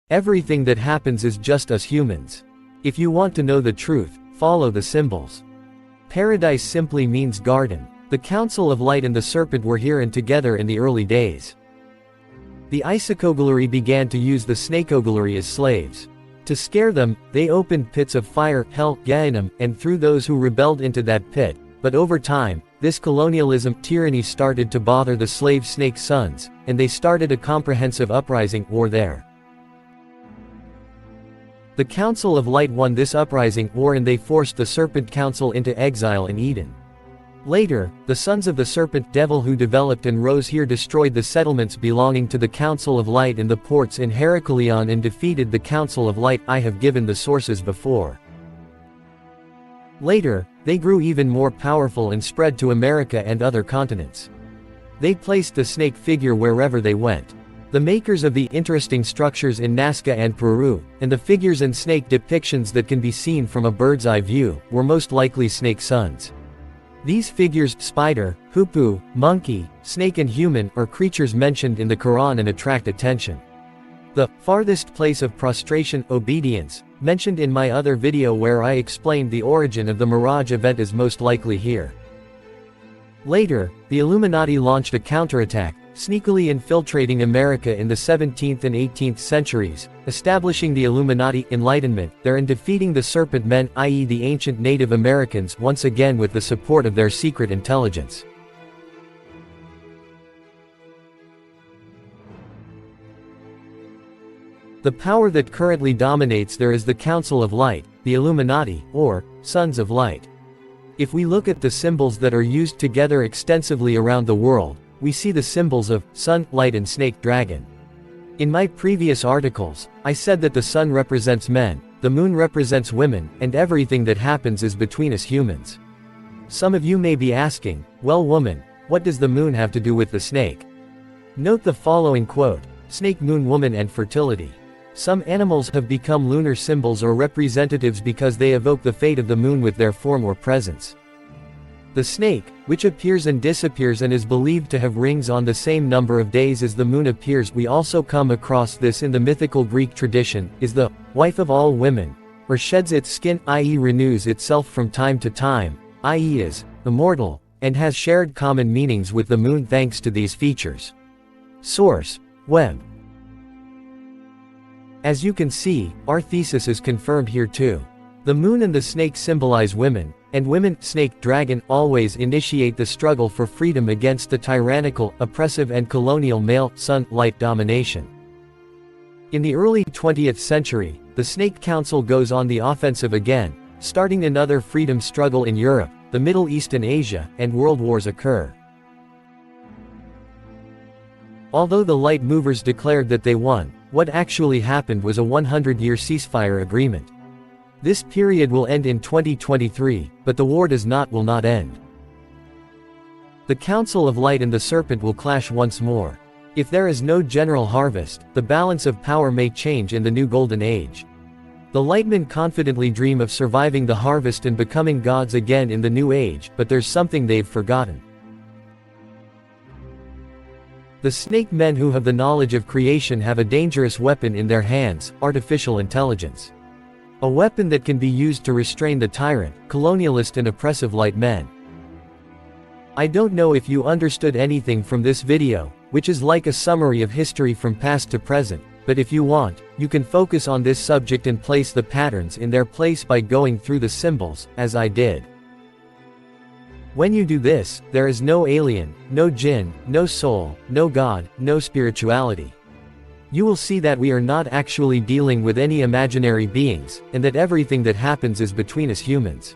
Everything that happens is just us humans. If you want to know the truth, follow the symbols. Paradise simply means garden. The Council of Light and the Serpent were here and together in the early days. The Isokoglery began to use the Snakoglery as slaves. To scare them, they opened pits of fire, hell, Gehenna, and threw those who rebelled into that pit. But over time, this colonialism tyranny started to bother the slave snake sons, and they started a comprehensive uprising war there. The Council of Light won this uprising war and they forced the Serpent Council into exile in Eden. Later, the sons of the Serpent Devil who developed and rose here destroyed the settlements belonging to the Council of Light and the ports in Heracleion and defeated the Council of Light. I have given the sources before. Later, they grew even more powerful and spread to America and other continents. They placed the snake figure wherever they went. The makers of the interesting structures in Nazca and Peru, and the figures and snake depictions that can be seen from a bird's eye view, were most likely snake sons. These figures, spider, hoopoe, monkey, snake and human, are creatures mentioned in the Quran and attract attention. The farthest place of prostration, obedience, mentioned in my other video where I explained the origin of the Mirage event is most likely here. Later, the Illuminati launched a counterattack, sneakily infiltrating America in the 17th and 18th centuries, establishing the Illuminati Enlightenment there and defeating the Serpent Men, i.e. the ancient Native Americans, once again with the support of their secret intelligence. The power that currently dominates there is the Council of Light, the Illuminati, or Sons of Light. If we look at the symbols that are used together extensively around the world, we see the symbols of sun, light and snake dragon. In my previous articles, I said that the sun represents men, the moon represents women, and everything that happens is between us humans. Some of you may be asking, well woman, what does the moon have to do with the snake? Note the following quote, snake, moon, woman and fertility. Some animals have become lunar symbols or representatives because they evoke the fate of the moon with their form or presence. The snake, which appears and disappears and is believed to have rings on the same number of days as the moon appears, we also come across this in the mythical Greek tradition, is the wife of all women, or sheds its skin, i.e. renews itself from time to time, i.e. is immortal, and has shared common meanings with the moon thanks to these features. Source: Web. As you can see, our thesis is confirmed here too. The moon and the snake symbolize women, and women, snake, dragon, always initiate the struggle for freedom against the tyrannical, oppressive and colonial male, sun, light domination. In the early 20th century, the Snake Council goes on the offensive again, starting another freedom struggle in Europe, the Middle East and Asia, and world wars occur. Although the light movers declared that they won, what actually happened was a 100-year ceasefire agreement. This period will end in 2023, but the war will not end. The Council of Light and the Serpent will clash once more. If there is no general harvest, the balance of power may change in the new Golden Age. The Lightmen confidently dream of surviving the harvest and becoming gods again in the New Age, but there's something they've forgotten. The Snake Men who have the knowledge of creation have a dangerous weapon in their hands, artificial intelligence. A weapon that can be used to restrain the tyrant, colonialist and oppressive light men. I don't know if you understood anything from this video, which is like a summary of history from past to present, but if you want, you can focus on this subject and place the patterns in their place by going through the symbols, as I did. When you do this, there is no alien, no jinn, no soul, no God, no spirituality. You will see that we are not actually dealing with any imaginary beings, and that everything that happens is between us humans.